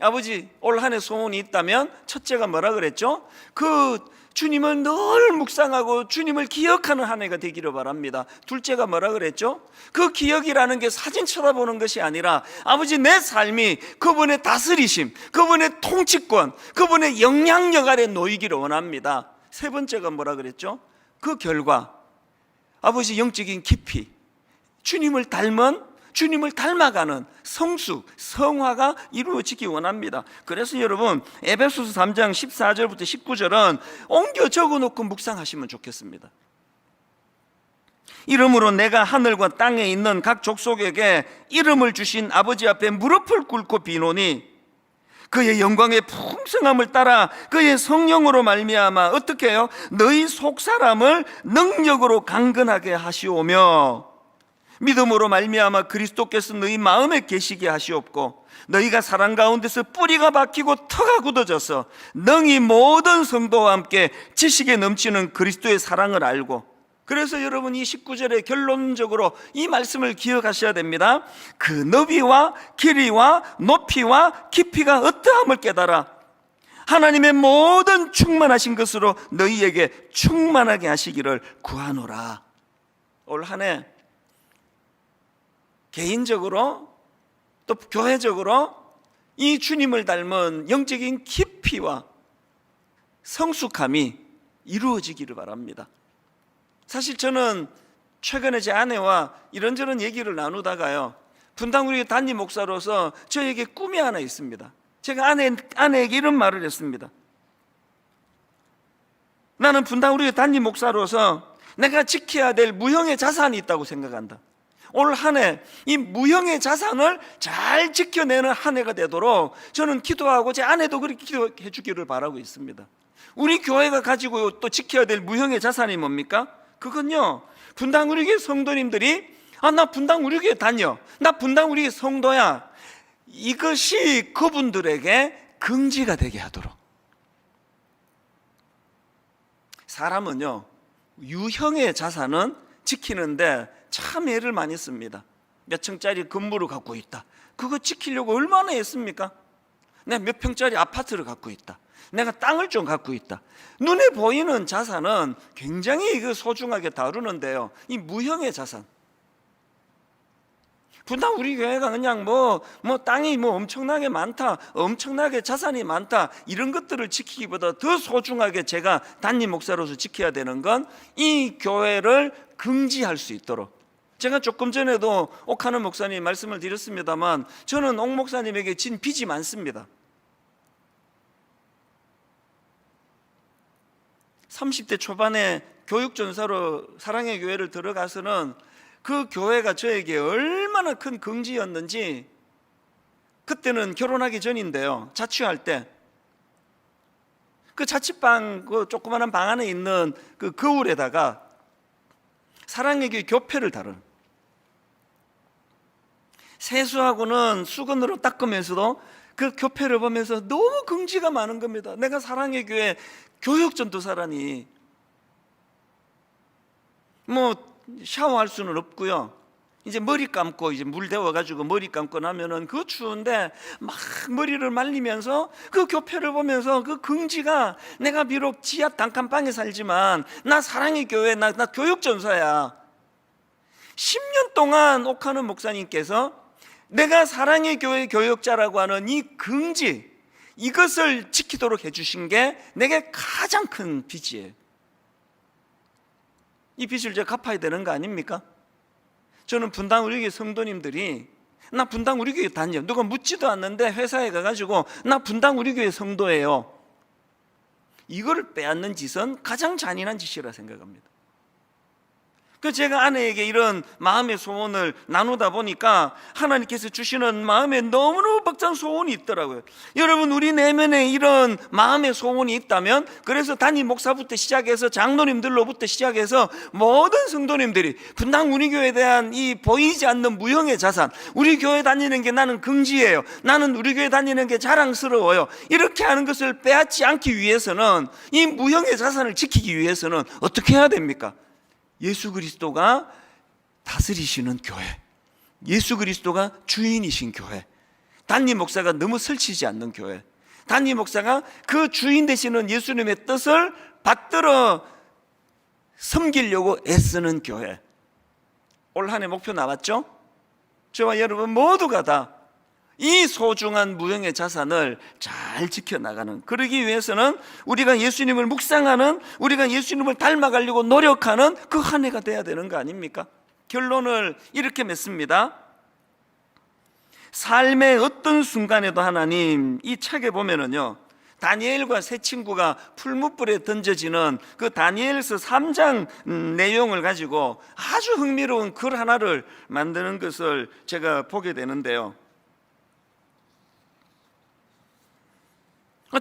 아버지 올 한 해 소원이 있다면 첫째가 뭐라 그랬죠? 그 주님을 늘 묵상하고 주님을 기억하는 한 해가 되기를 바랍니다. 둘째가 뭐라 그랬죠? 그 기억이라는 게 사진 쳐다보는 것이 아니라 아버지 내 삶이 그분의 다스리심, 그분의 통치권, 그분의 영향력 아래 놓이기를 원합니다. 세 번째가 뭐라 그랬죠? 그 결과 아버지 영적인 깊이, 주님을 닮아가는 성숙, 성화가 이루어지기 원합니다. 그래서 여러분, 에베소서 3장 14절부터 19절은 옮겨 적어놓고 묵상하시면 좋겠습니다. 이러므로 내가 하늘과 땅에 있는 각 족속에게 이름을 주신 아버지 앞에 무릎을 꿇고 비노니 그의 영광의 풍성함을 따라 그의 성령으로 말미암아 어떻게 해요? 너희 속사람을 능력으로 강건하게 하시오며 믿음으로 말미암아 그리스도께서 너희 마음에 계시게 하시옵고 너희가 사랑 가운데서 뿌리가 박히고 터가 굳어져서 능히 모든 성도와 함께 지식에 넘치는 그리스도의 사랑을 알고. 그래서 여러분, 이 19절에 결론적으로 이 말씀을 기억하셔야 됩니다. 그 너비와 길이와 높이와 깊이가 어떠함을 깨달아 하나님의 모든 충만하신 것으로 너희에게 충만하게 하시기를 구하노라. 올 한 해 개인적으로 또 교회적으로 이 주님을 닮은 영적인 깊이와 성숙함이 이루어지기를 바랍니다. 사실 저는 최근에 제 아내와 이런저런 얘기를 나누다가요, 분당우리 담임 목사로서 저에게 꿈이 하나 있습니다. 제가 아내에게 이런 말을 했습니다. 나는 분당우리 담임 목사로서 내가 지켜야 될 무형의 자산이 있다고 생각한다. 올 한 해 이 무형의 자산을 잘 지켜내는 한 해가 되도록 저는 기도하고 제 아내도 그렇게 기도해 주기를 바라고 있습니다. 우리 교회가 가지고 또 지켜야 될 무형의 자산이 뭡니까? 그건요, 분당 우리 교회 성도님들이 나 분당 우리 교회 다녀, 나 분당 우리 교회 성도야, 이것이 그분들에게 긍지가 되게 하도록. 사람은요, 유형의 자산은 지키는데 참 애를 많이 씁니다. 몇 층짜리 건물을 갖고 있다, 그거 지키려고 얼마나 애씁니까? 내가 몇 평짜리 아파트를 갖고 있다, 내가 땅을 좀 갖고 있다. 눈에 보이는 자산은 굉장히 소중하게 다루는데요, 이 무형의 자산, 분당 우리 교회가 그냥 땅이 엄청나게 많다, 엄청나게 자산이 많다, 이런 것들을 지키기보다 더 소중하게 제가 담임 목사로서 지켜야 되는 건 이 교회를 긍지할 수 있도록. 제가 조금 전에도 옥하는 목사님 말씀을 드렸습니다만, 저는 옥 목사님에게 진 빚이 많습니다. 30대 초반에 교육전사로 사랑의 교회를 들어가서는 그 교회가 저에게 얼마나 큰 긍지였는지, 그때는 결혼하기 전인데요, 자취할 때 그 자취방, 그 조그마한 방 안에 있는 그 거울에다가 사랑의 교회 교패를 달은, 세수하고는 수건으로 닦으면서도 그 교패를 보면서 너무 긍지가 많은 겁니다. 내가 사랑의 교회 교육전도사라니. 샤워할 수는 없고요, 이제 머리 감고 이제 물 데워가지고 머리 감고 나면은 그 추운데 막 머리를 말리면서 그 교패를 보면서 그 긍지가, 내가 비록 지하 단칸방에 살지만 나 사랑의 교회, 나 교육전사야. 10년 동안 옥하는 목사님께서 내가 사랑의 교회 교역자라고 하는 이 긍지, 이것을 지키도록 해주신 게 내게 가장 큰 빚이에요. 이 빚을 제가 갚아야 되는 거 아닙니까? 저는 분당 우리 교회 성도님들이 나 분당 우리 교회 다녀, 누가 묻지도 않는데 회사에 가가지고 나 분당 우리 교회 성도예요, 이거를 빼앗는 짓은 가장 잔인한 짓이라 생각합니다. 제가 아내에게 이런 마음의 소원을 나누다 보니까 하나님께서 주시는 마음에 너무너무 벅찬 소원이 있더라고요. 여러분, 우리 내면에 이런 마음의 소원이 있다면, 그래서 담임 목사부터 시작해서 장로님들로부터 시작해서 모든 성도님들이 분당 우리 교회에 대한 이 보이지 않는 무형의 자산, 우리 교회 다니는 게 나는 긍지예요, 나는 우리 교회 다니는 게 자랑스러워요, 이렇게 하는 것을 빼앗지 않기 위해서는, 이 무형의 자산을 지키기 위해서는 어떻게 해야 됩니까? 예수 그리스도가 다스리시는 교회, 예수 그리스도가 주인이신 교회, 담임 목사가 너무 설치지 않는 교회, 담임 목사가 그 주인 되시는 예수님의 뜻을 받들어 섬기려고 애쓰는 교회. 올 한 해 목표 나왔죠? 저와 여러분 모두가 다 이 소중한 무형의 자산을 잘 지켜나가는, 그러기 위해서는 우리가 예수님을 묵상하는, 우리가 예수님을 닮아가려고 노력하는 그 한 해가 돼야 되는 거 아닙니까? 결론을 이렇게 맺습니다. 삶의 어떤 순간에도 하나님, 이 책에 보면은요, 다니엘과 세 친구가 풀무불에 던져지는 그 다니엘서 3장 내용을 가지고 아주 흥미로운 글 하나를 만드는 것을 제가 보게 되는데요,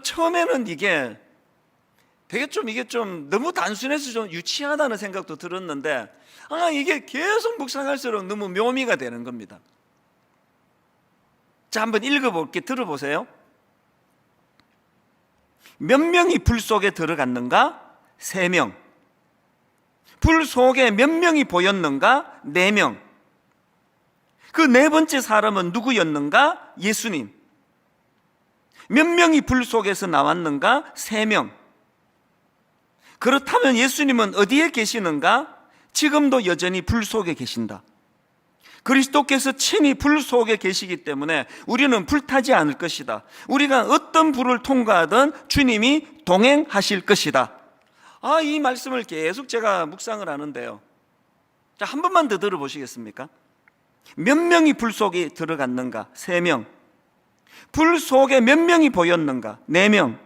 처음에는 이게 좀 너무 단순해서 좀 유치하다는 생각도 들었는데, 이게 계속 묵상할수록 너무 묘미가 되는 겁니다. 자, 한번 읽어볼게요. 들어보세요. 몇 명이 불 속에 들어갔는가? 3명. 불 속에 몇 명이 보였는가? 4명. 그 네 번째 사람은 누구였는가? 예수님. 몇 명이 불 속에서 나왔는가? 3명. 그렇다면 예수님은 어디에 계시는가? 지금도 여전히 불 속에 계신다. 그리스도께서 친히 불 속에 계시기 때문에 우리는 불타지 않을 것이다. 우리가 어떤 불을 통과하든 주님이 동행하실 것이다. 이 말씀을 계속 제가 묵상을 하는데요. 자, 한 번만 더 들어보시겠습니까? 몇 명이 불 속에 들어갔는가? 3명. 불 속에 몇 명이 보였는가? 4명.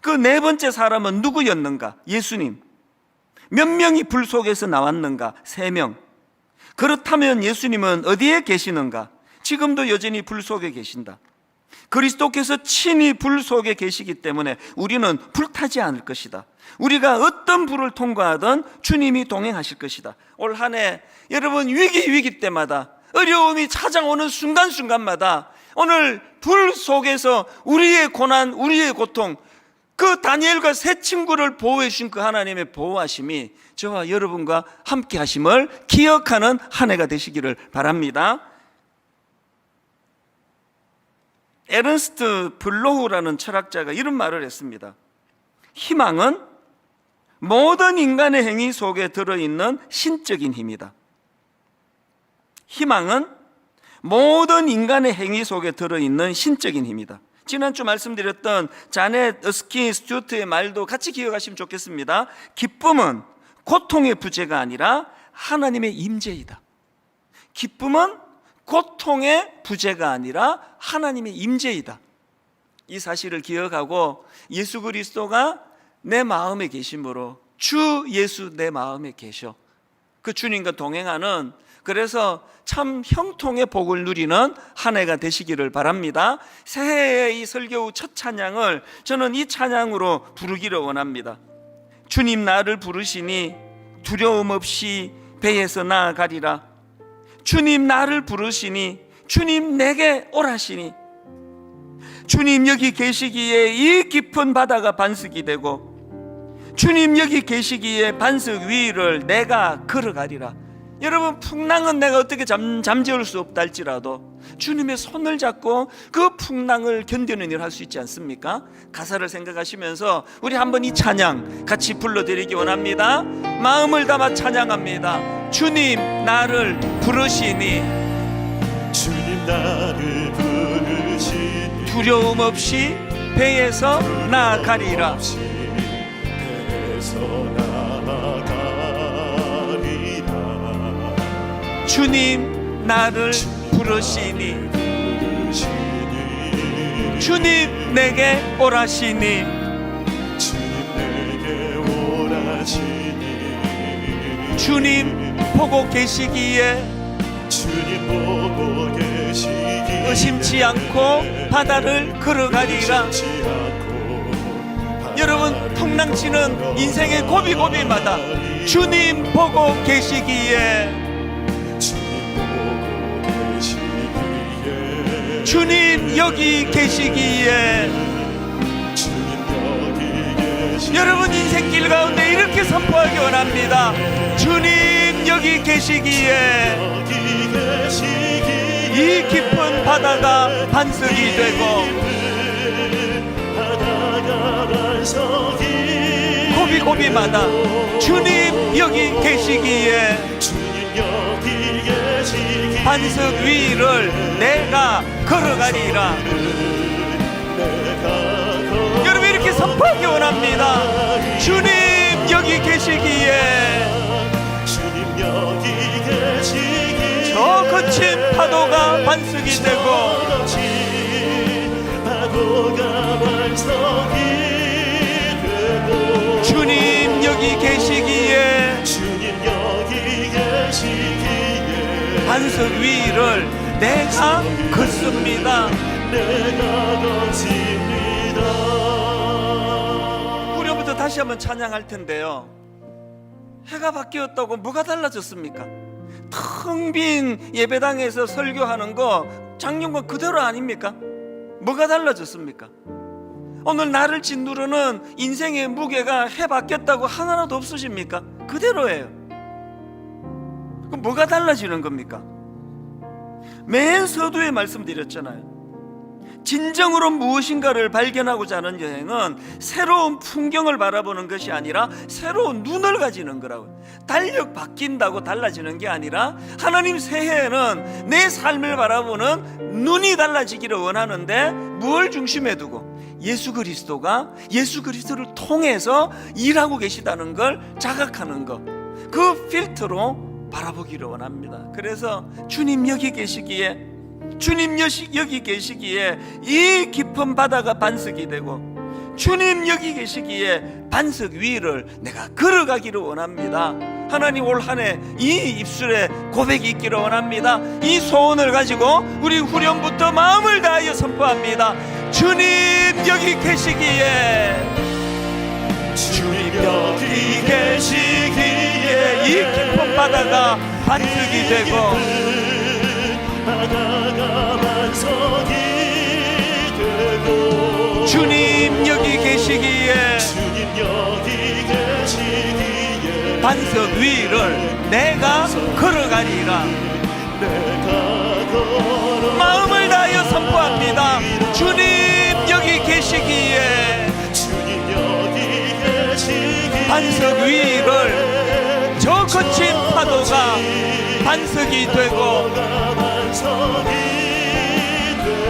그 4번째 사람은 누구였는가? 예수님. 몇 명이 불 속에서 나왔는가? 3명. 그렇다면 예수님은 어디에 계시는가? 지금도 여전히 불 속에 계신다. 그리스도께서 친히 불 속에 계시기 때문에 우리는 불타지 않을 것이다. 우리가 어떤 불을 통과하든 주님이 동행하실 것이다. 올 한 해 여러분 위기 때마다, 어려움이 찾아오는 순간순간마다 오늘 불 속에서 우리의 고난, 우리의 고통, 그 다니엘과 세 친구를 보호해 주신 그 하나님의 보호하심이 저와 여러분과 함께 하심을 기억하는 한 해가 되시기를 바랍니다. 에른스트 블로우라는 철학자가 이런 말을 했습니다. 희망은 모든 인간의 행위 속에 들어있는 신적인 힘이다. 희망은 모든 인간의 행위 속에 들어있는 신적인 힘이다. 지난주 말씀드렸던 자넷 어스킨 스튜어트의 말도 같이 기억하시면 좋겠습니다. 기쁨은 고통의 부재가 아니라 하나님의 임재이다. 기쁨은 고통의 부재가 아니라 하나님의 임재이다. 이 사실을 기억하고 예수 그리스도가 내 마음에 계심으로 주 예수 내 마음에 계셔, 그 주님과 동행하는, 그래서 참 형통의 복을 누리는 한 해가 되시기를 바랍니다. 새해의 이 설교 후 첫 찬양을 저는 이 찬양으로 부르기를 원합니다. 주님 나를 부르시니 두려움 없이 배에서 나아가리라. 주님 나를 부르시니 주님 내게 오라시니 주님 여기 계시기에 이 깊은 바다가 반석이 되고 주님 여기 계시기에 반석 위를 내가 걸어가리라. 여러분, 풍랑은 내가 어떻게 잠재울 수 없다 할지라도 주님의 손을 잡고 그 풍랑을 견디는 일을 할 수 있지 않습니까? 가사를 생각하시면서 우리 한번 이 찬양 같이 불러드리기 원합니다. 마음을 담아 찬양합니다. 주님 나를 부르시니 주님 나를 부르시니 두려움 없이 배에서 나아가리라. 배에서 나아가리라. 주님 나를 부르시니 주님 내게 오라시니 주님 내게 오라시니 주님 보고 계시기에 주님 보고 계시기에 의심치 않고 바다를 걸어가리라. 의심치 않고 여러분, 풍랑치는 인생의 고비고비마다 주님 보고 계시기에 주님 여기 계시기에 여러분 인생길 가운데 이렇게 선포하기 원합니다. 주님 여기 계시기에 이 깊은 바다가 반석이 되고 고비고비마다 주님 여기 계시기에 반석 위를 내가 걸어가리라. 여러분 이렇게 선포하기 원합니다. 주님 여기 계시기에 저 거친 파도가 반석이 되고 주님 여기 계시기에 반석 위를 내가 걷습니다. 우리부터 다시 한번 찬양할 텐데요. 해가 바뀌었다고 뭐가 달라졌습니까? 텅 빈 예배당에서 설교하는 거 작년과 그대로 아닙니까? 뭐가 달라졌습니까? 오늘 나를 짓누르는 인생의 무게가 해 바뀌었다고 하나라도 없으십니까? 그대로예요. 그럼 뭐가 달라지는 겁니까? 맨 서두에 말씀드렸잖아요. 진정으로 무엇인가를 발견하고자 하는 여행은 새로운 풍경을 바라보는 것이 아니라 새로운 눈을 가지는 거라고. 달력 바뀐다고 달라지는 게 아니라 하나님 새해에는 내 삶을 바라보는 눈이 달라지기를 원하는데, 무엇을 중심에 두고? 예수 그리스도가 예수 그리스도를 통해서 일하고 계시다는 걸 자각하는 것, 그 필터로 바라보기를 원합니다. 그래서 주님 여기 계시기에, 주님 여기 계시기에 이 깊은 바다가 반석이 되고, 주님 여기 계시기에 반석 위를 내가 걸어가기를 원합니다. 하나님, 올 한 해 이 입술에 고백이 있기를 원합니다. 이 소원을 가지고 우리 후렴부터 마음을 다하여 선포합니다. 주님 여기 계시기에, 주님 여기 계시기에 이 깊은 바다가 반석이 되고, 바다가 반석이 되고, 주님 여기 계시기에 주님 여기 계시기에 반석 위를 내가 걸어가리라. 내가 걸어 마음을 다하여 선포합니다. 주님 여기 계시기에 주님 여기 계시기에 반석 위를 저 거친 파도가 반석이 되고,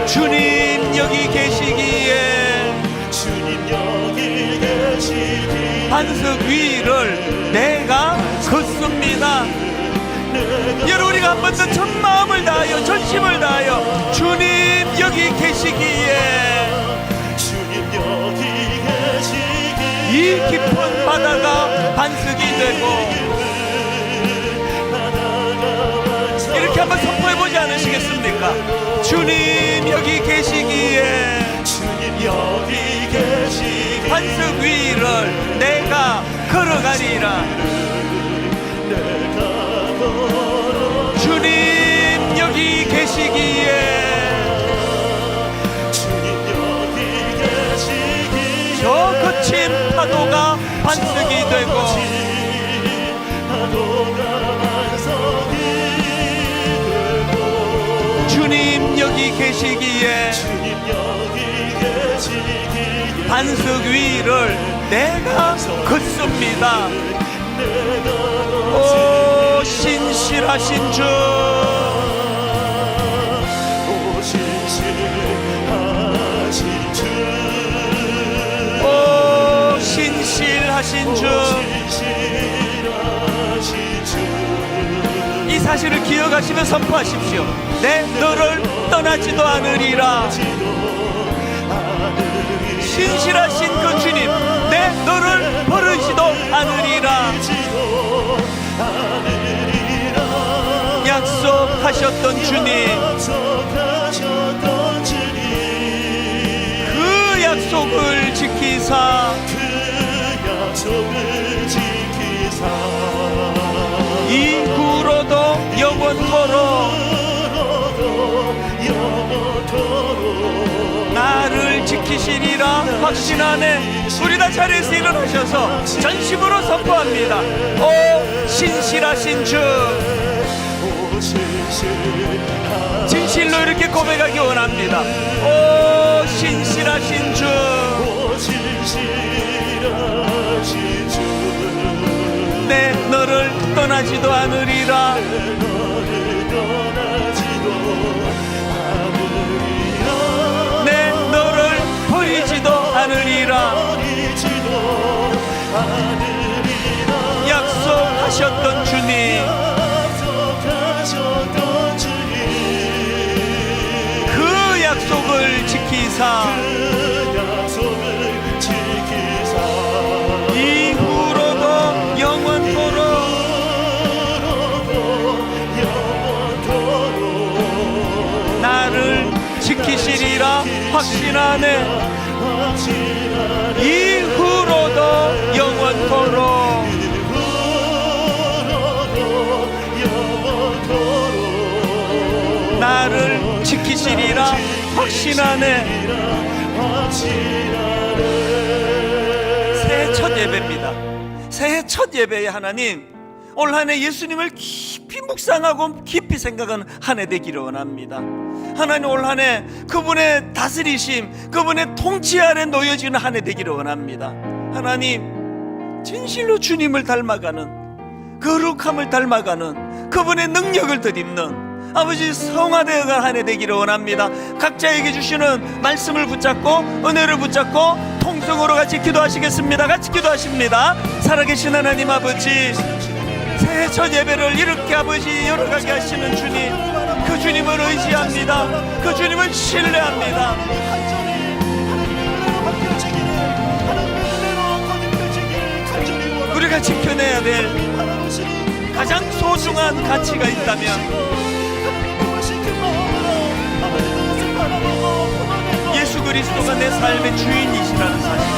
주님 여기 계시기에 주님 여기 계시기에 반석 위를 내가 걷습니다. 여러분, 우리가 한 번 더 전 마음을 다하여, 전심을 다하여 주님 여기 계시기에 주님 여기 계시기에 이 깊은 바다가 반석이 되고, 이렇게 한번 선포해보지 않으시겠습니까? 주님 여기 계시기에 주님 여기 계시기에 반석 위를 내가 걸어가리라. 내가 걸어 주님 여기 계시기에 주님 여기 계시기에 저 거친 파도가 반석이 되고, 파도가 반석이 되고, 주님 여기 계시기에 주님 여기 계시기에 반석 위를 내가 걷습니다. 오 신실하신 주, 오 신실하신 주, 오 신실하신 주, 신실하신 주, 이 사실을 기억하시며 선포하십시오. 내 너를 떠나지도 않으리라. 신실하신 그 주님, 내 너를 버리지도 않으리라. 약속하셨던 주님, 약속하셨던 주님, 그 약속을 지키사 그 약속을 지키사 이후로도 영원토록 영원토록 나를 지키시리라 확신하네. 우리 다 자리에서 일어나셔서 전심으로 선포합니다. 오 신실하신 주, 오 신실하신 진실로 이렇게 고백하기 원합니다. 오 신실하신 주, 오 신실하신 주, 내 너를 떠나지도 않으리라. 너를 떠나지도 않으리라, 내 너를 버리지도 않으리라. 버리지도 않으리라, 약속하셨던 주님, 약속하셨던 주님, 그 약속을 지키사 그 약속을 지키사 이후로도 영원토록 나를 지키시리라 확신하네. 이후로도 영원토록 나를 지키시리라 확신하네. 새해 첫 예배입니다. 새해 첫 예배에 하나님, 올 한 해 예수님을 깊이 깊이 묵상하고 깊이 생각하는 한 해 되기를 원합니다. 하나님, 올 한 해 그분의 다스리심, 그분의 통치 아래 놓여지는 한 해 되기를 원합니다. 하나님, 진실로 주님을 닮아가는, 거룩함을 닮아가는, 그분의 능력을 덧입는 아버지 성화되어가 한 해 되기를 원합니다. 각자에게 주시는 말씀을 붙잡고 은혜를 붙잡고 통성으로 같이 기도하시겠습니다. 같이 기도하십니다. 살아계신 하나님 아버지, 새해 첫 예배를 이렇게 아버지 열어가게 하시는 주님, 그 주님을 의지합니다. 그 주님을 신뢰합니다. 우리가 지켜내야 될 가장 소중한 가치가 있다면 예수 그리스도가 내 삶의 주인이시라는 사실,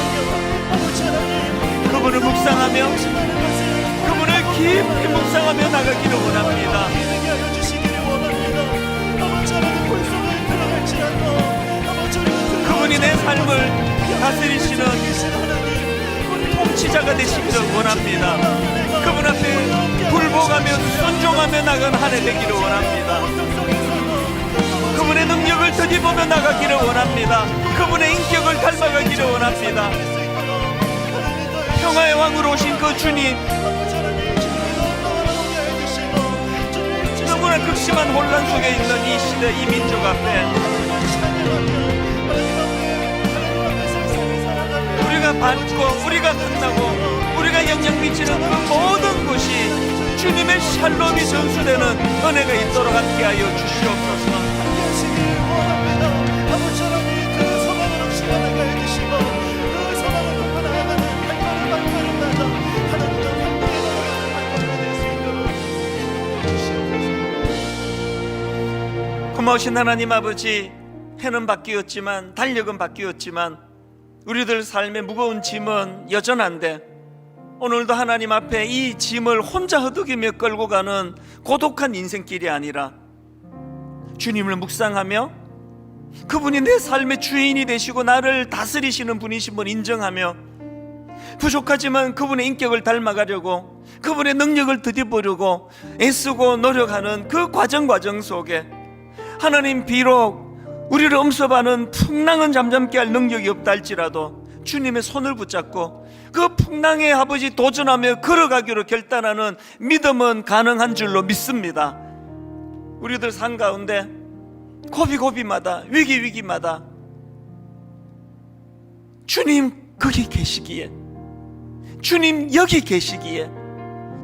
그분을 묵상하며 그분을 깊이 묵상하며 나가기를 원합니다. 그분이 내 삶을 다스리시는 통치자가 되시기를 원합니다. 그분 앞에 굴복하며 순종하며 나가는 한 해 되기를 원합니다. 그분의 능력을 덧입으며 나가기를 원합니다. 그분의 인격을 닮아가기를 원합니다. 평화의 왕으로 오신 그 주님, 너무나 극심한 혼란 속에 있는 이 시대, 이 민족 앞에 우리가 받고 우리가 끝나고 우리가 영향 미치는 그 모든 것이 주님의 샬롬이 전수되는 은혜가 있도록 함께하여 주시옵소서. 고마우신 하나님 아버지, 해는 바뀌었지만 달력은 바뀌었지만 우리들 삶의 무거운 짐은 여전한데, 오늘도 하나님 앞에 이 짐을 혼자 허덕이며 끌고 가는 고독한 인생길이 아니라 주님을 묵상하며 그분이 내 삶의 주인이 되시고 나를 다스리시는 분이심을 인정하며 부족하지만 그분의 인격을 닮아가려고, 그분의 능력을 덧입으려고 애쓰고 노력하는 그 과정 속에 하나님, 비록 우리를 엄습하는 풍랑은 잠잠케 할 능력이 없다 할지라도 주님의 손을 붙잡고 그 풍랑에 아버지 도전하며 걸어가기로 결단하는 믿음은 가능한 줄로 믿습니다. 우리들 삶 가운데 고비고비마다, 위기마다 주님 거기 계시기에, 주님 여기 계시기에,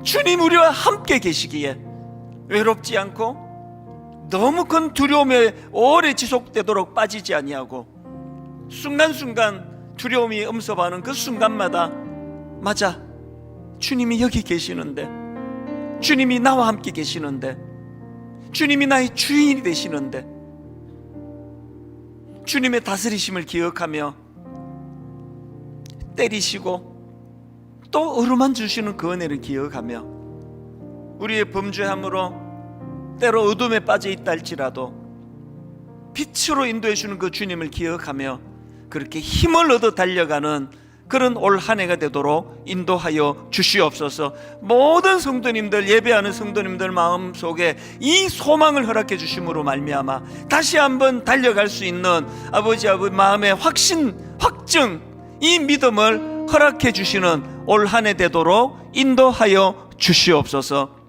주님 우리와 함께 계시기에 외롭지 않고 너무 큰 두려움에 오래 지속되도록 빠지지 아니하고 순간순간 두려움이 엄습하는 그 순간마다, 맞아, 주님이 여기 계시는데, 주님이 나와 함께 계시는데, 주님이 나의 주인이 되시는데, 주님의 다스리심을 기억하며 때리시고 또 어루만 주시는 그 은혜를 기억하며 우리의 범죄함으로 때로 어둠에 빠져 있다 할지라도 빛으로 인도해 주는 그 주님을 기억하며 그렇게 힘을 얻어 달려가는 그런 올 한 해가 되도록 인도하여 주시옵소서. 모든 성도님들, 예배하는 성도님들 마음속에 이 소망을 허락해 주심으로 말미암아 다시 한번 달려갈 수 있는 아버지 마음의 확증, 이 믿음을 허락해 주시는 올 한 해 되도록 인도하여 주시옵소서.